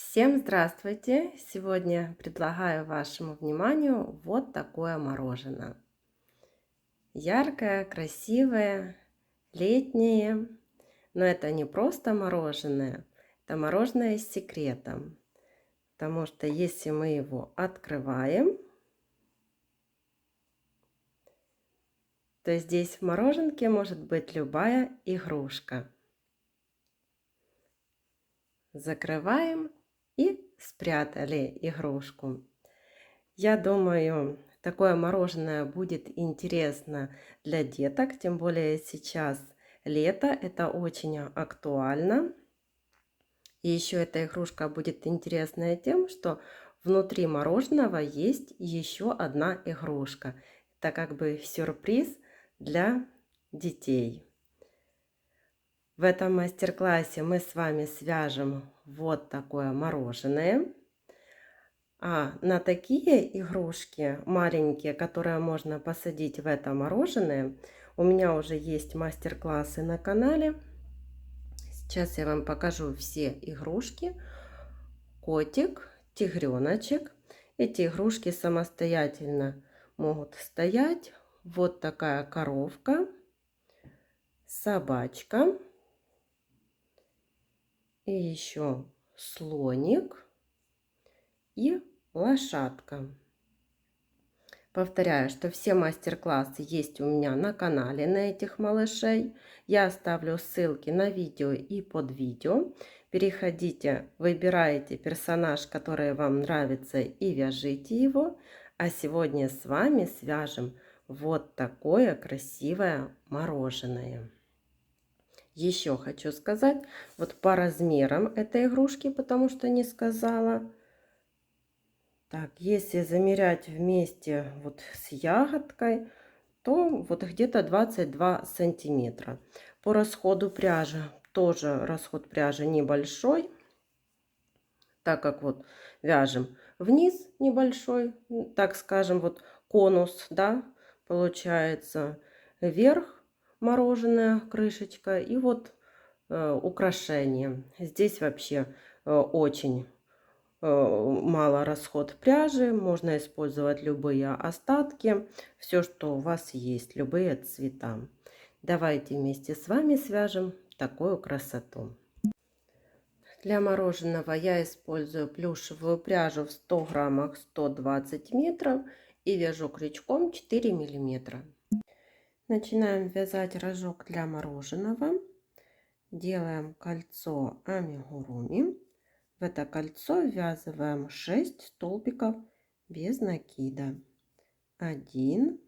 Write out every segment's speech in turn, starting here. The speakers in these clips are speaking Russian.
Всем здравствуйте! Сегодня предлагаю вашему вниманию вот такое мороженое. Яркое, красивое, летнее. Но это не просто мороженое, это мороженое с секретом. Потому что если мы его открываем, то здесь в мороженке может быть любая игрушка. Закрываем и спрятали игрушку. Я думаю, такое мороженое будет интересно для деток, тем более сейчас лето, это очень актуально. И еще эта игрушка будет интересная тем, что внутри мороженого есть еще одна игрушка. Это как бы сюрприз для детей. В этом мастер-классе мы с вами свяжем вот такое мороженое. А на такие игрушки маленькие, которые можно посадить в это мороженое, у меня уже есть мастер-классы на канале. Сейчас я вам покажу все игрушки. Котик, тигреночек. Эти игрушки самостоятельно могут стоять. Вот такая коровка, собачка и еще слоник и лошадка. Повторяю, что все мастер-классы есть у меня на канале на этих малышей. Я оставлю ссылки на видео и под видео. Переходите, выбирайте персонаж, который вам нравится, и вяжите его. А сегодня с вами свяжем вот такое красивое мороженое. Еще хочу сказать, вот по размерам этой игрушки, потому что не сказала. Так, если замерять вместе вот с ягодкой, то вот где-то 22 сантиметра. По расходу пряжи тоже расход пряжи небольшой, так как вот вяжем вниз небольшой, так скажем, вот конус, да, получается, вверх мороженое, крышечка и вот украшение. Здесь вообще очень мало расход пряжи, можно использовать любые остатки, все, что у вас есть, любые цвета. Давайте вместе с вами свяжем такую красоту. Для мороженого я использую плюшевую пряжу в 100 граммах 120 метров и вяжу крючком 4 миллиметра. Начинаем вязать рожок для мороженого. Делаем кольцо амигуруми. В это кольцо ввязываем 6 столбиков без накида. 1,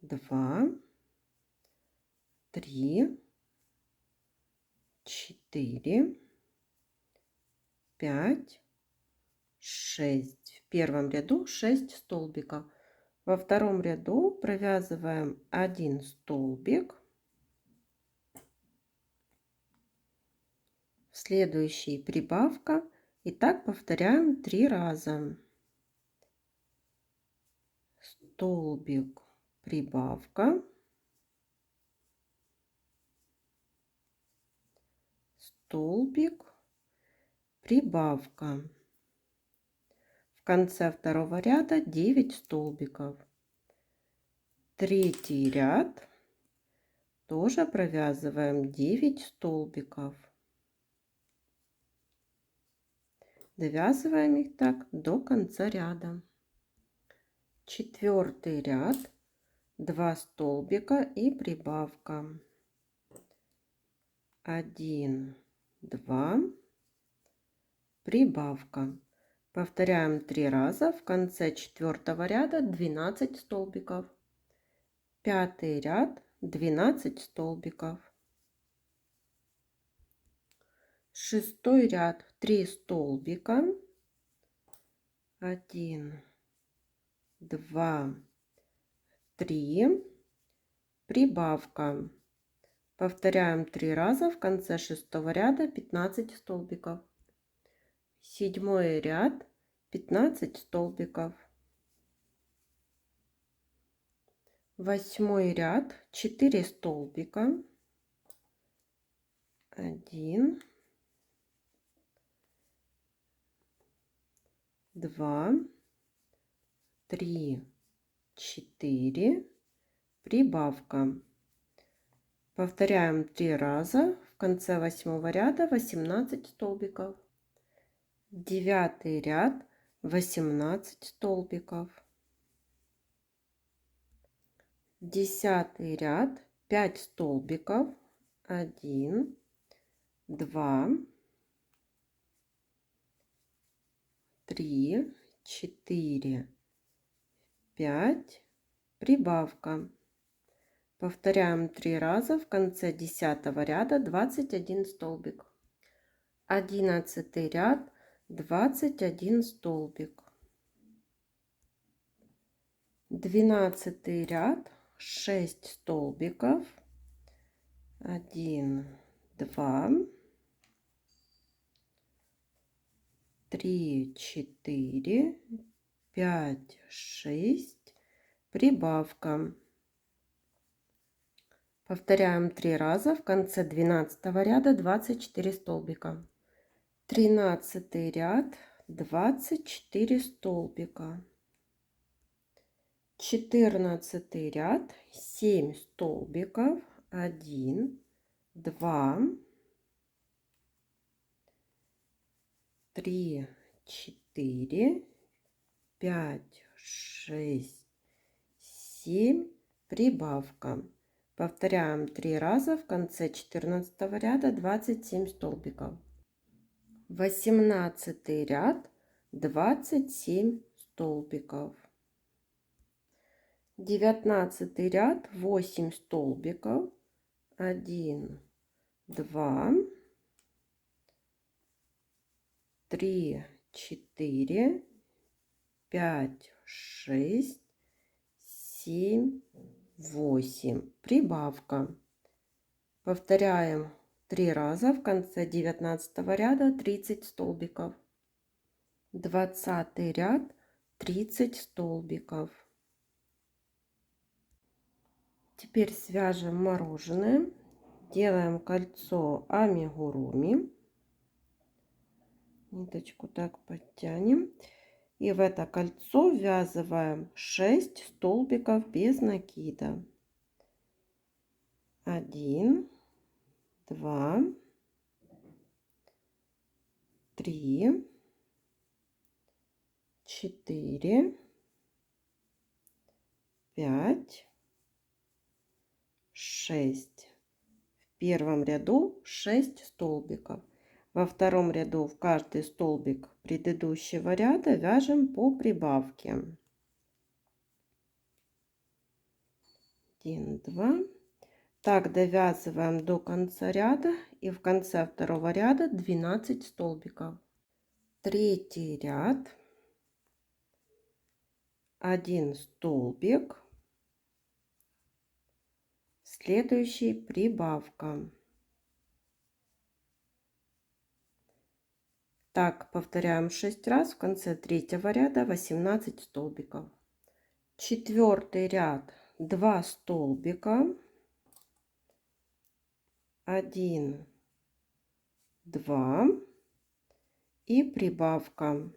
2, 3, 4, 5, 6. В первом ряду 6 столбиков. Во втором ряду провязываем 1 столбик. В следующий прибавка. И так повторяем 3 раза. Столбик, прибавка, столбик, прибавка. В конце второго ряда 9 столбиков. Третий ряд тоже провязываем 9 столбиков. Довязываем их так до конца ряда. Четвертый ряд, 2 столбика и прибавка. 1, 2, прибавка. Повторяем 3 раза. В конце четвертого ряда 12 столбиков. Пятый ряд 12 столбиков. Шестой ряд 3 столбика. 1, 2, 3. Прибавка. Повторяем 3 раза. В конце шестого ряда 15 столбиков. Седьмой ряд 15 столбиков. Восьмой ряд 4 столбика. 1, 2, 3, 4, прибавка. Повторяем 3 раза. В конце 8 ряда 18 столбиков. 9 ряд 18 столбиков. 10 ряд 5 столбиков. 1, 2, 3, 4, 5, прибавка. Повторяем 3 раза. В конце 10 ряда 21 столбик. 11 ряд 21 столбик. 12 ряд 6 столбиков. 1, 2, 3, 4, 5, 6, прибавка. Повторяем 3 раза. В конце 12 ряда 24 столбика. 13 ряд 24 столбика. 14 ряд 7 столбиков. 1, 2, 3, 4, 5, 6, 7, прибавка. Повторяем 3 раза. В конце 14 ряда 27 столбиков. 18 ряд 27 столбиков. 19 ряд 8 столбиков. 1, 2, 3, 4, 5, 6, 7, 8. Прибавка. Повторяем 3 раза. В конце 19 ряда 30 столбиков. 20 ряд 30 столбиков. Теперь свяжем мороженое. Делаем кольцо амигуруми. Ниточку так подтянем. И в это кольцо ввязываем 6 столбиков без накида. 1, 2, 3, 4, 5, 6. В первом ряду 6 столбиков. Во втором ряду в каждый столбик предыдущего ряда вяжем по прибавке. 1, 2. Так довязываем до конца ряда, и в конце второго ряда 12 столбиков. Третий ряд 1 столбик, следующий прибавка. Так повторяем 6 раз. В конце третьего ряда 18 столбиков. Четвертый ряд 2 столбика. 1, 2 и прибавка.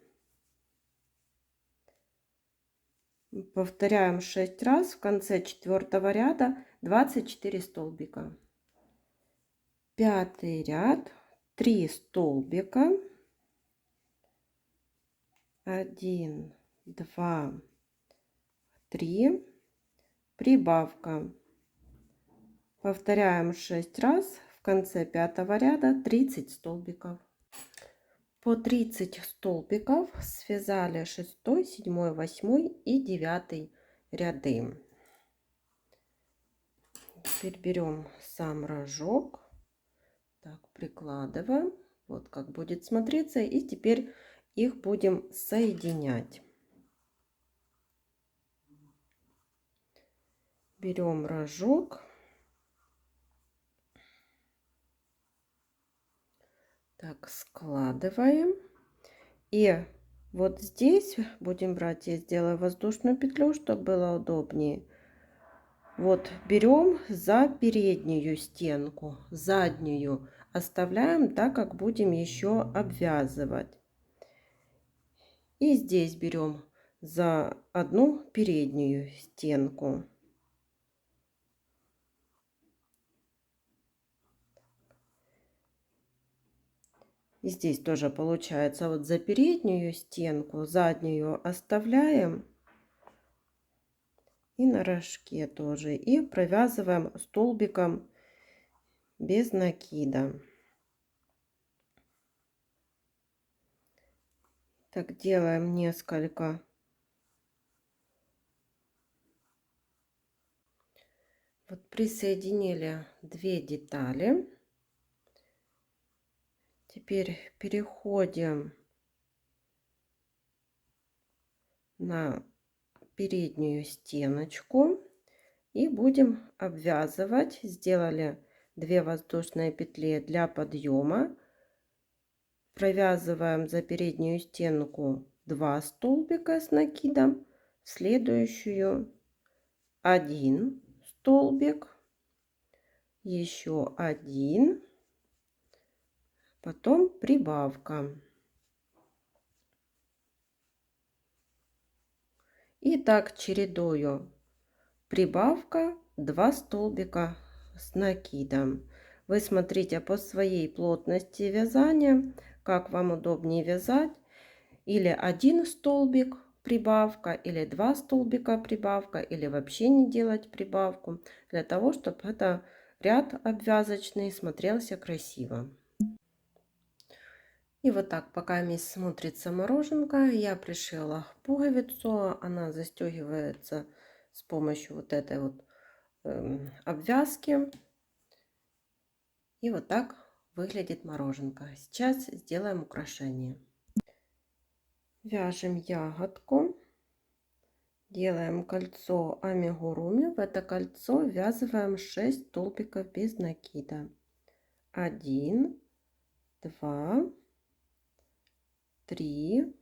Повторяем 6 раз. В конце четвертого ряда 24 столбика. Пятый ряд 3 столбика. 1, 2, 3, прибавка. Повторяем 6 раз. В конце пятого ряда 30 столбиков. По 30 столбиков связали 6, 7, 8 и 9 ряды. Теперь берем сам рожок, так прикладываем, вот как будет смотреться, и теперь их будем соединять. Берем рожок, так складываем, и вот здесь будем брать, я сделаю воздушную петлю, чтобы было удобнее. Вот берем за переднюю стенку, заднюю оставляем, так как будем еще обвязывать. И здесь берем за одну переднюю стенку. И здесь тоже получается вот за переднюю стенку, заднюю оставляем. И на рожке тоже. И провязываем столбиком без накида. Так, делаем несколько. Вот присоединили 2 детали. Теперь переходим на переднюю стеночку и будем обвязывать. Сделали 2 воздушные петли для подъема. Провязываем за переднюю стенку 2 столбика с накидом, в следующую 1 столбик, еще 1, потом прибавка. И так чередую: прибавка, 2 столбика с накидом. Вы смотрите по своей плотности вязания, как вам удобнее вязать. Или 1 столбик прибавка, или 2 столбика прибавка, или вообще не делать прибавку, для того, чтобы это ряд обвязочный смотрелся красиво. И вот так, пока смотрится мороженка, я пришила пуговицу. Она застегивается с помощью вот этой вот обвязки. И вот так выглядит мороженка. Сейчас сделаем украшение. Вяжем ягодку. Делаем кольцо амигуруми. В это кольцо ввязываем 6 столбиков без накида. 1, 2, 3,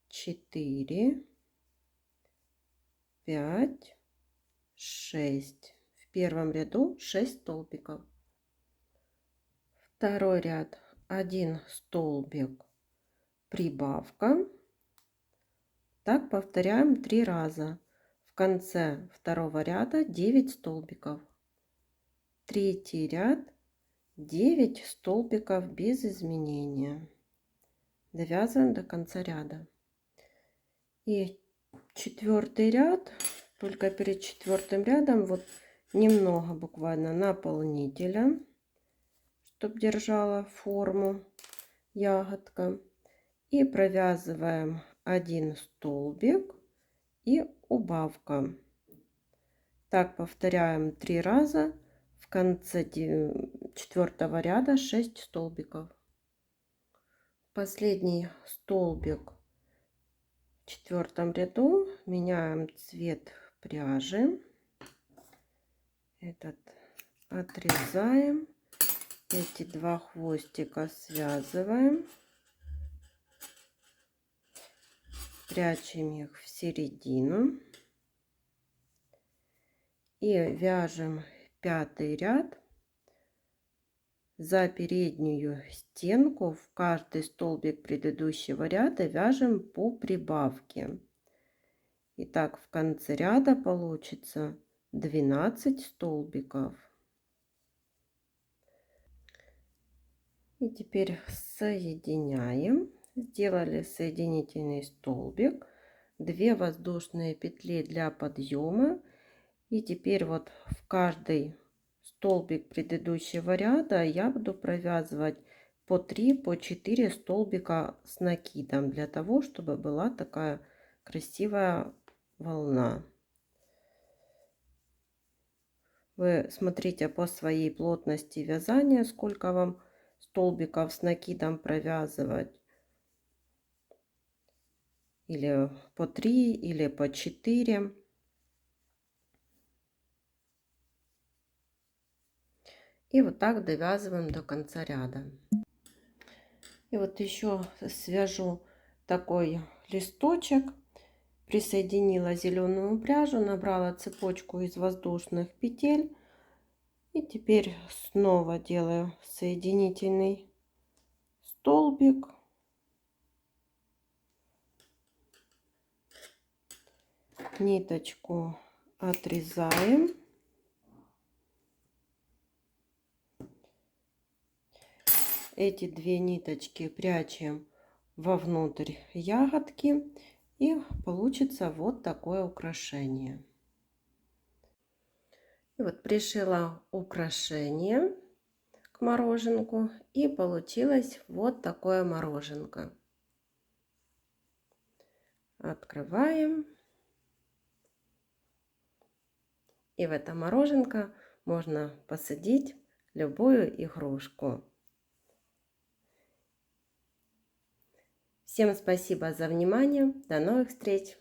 4, 5, 6. В первом ряду 6 столбиков. Второй ряд 1 столбик прибавка. Так повторяем 3 раза. В конце второго ряда 9 столбиков. Третий ряд 9 столбиков без изменения. Довязываем до конца ряда. И четвертый ряд, только перед четвертым рядом вот немного буквально наполнителя, чтобы держала форму ягодка. И провязываем 1 столбик и убавка. Так повторяем 3 раза. В конце четвертого ряда 6 столбиков. Последний столбик в четвертом ряду меняем цвет пряжи. Этот отрезаем. Эти 2 хвостика связываем. Прячем их в середину. И вяжем 5-й ряд. За переднюю стенку в каждый столбик предыдущего ряда вяжем по прибавке. Итак, в конце ряда получится 12 столбиков. И теперь соединяем. Сделали соединительный столбик, 2 воздушные петли для подъема. И теперь вот в каждый столбик предыдущего ряда я буду провязывать по 3, по 4 столбика с накидом, для того, чтобы была такая красивая волна. Вы смотрите по своей плотности вязания, сколько вам столбиков с накидом провязывать. Или по 3, или по 4. И вот так довязываем до конца ряда. И вот еще свяжу такой листочек. Присоединила зеленую пряжу, набрала цепочку из воздушных петель. И теперь снова делаю соединительный столбик. Ниточку отрезаем. Эти две ниточки прячем вовнутрь ягодки, и получится вот такое украшение. И вот пришила украшение к мороженку, и получилось вот такое мороженко. Открываем. И в это мороженко можно посадить любую игрушку. Всем спасибо за внимание. До новых встреч!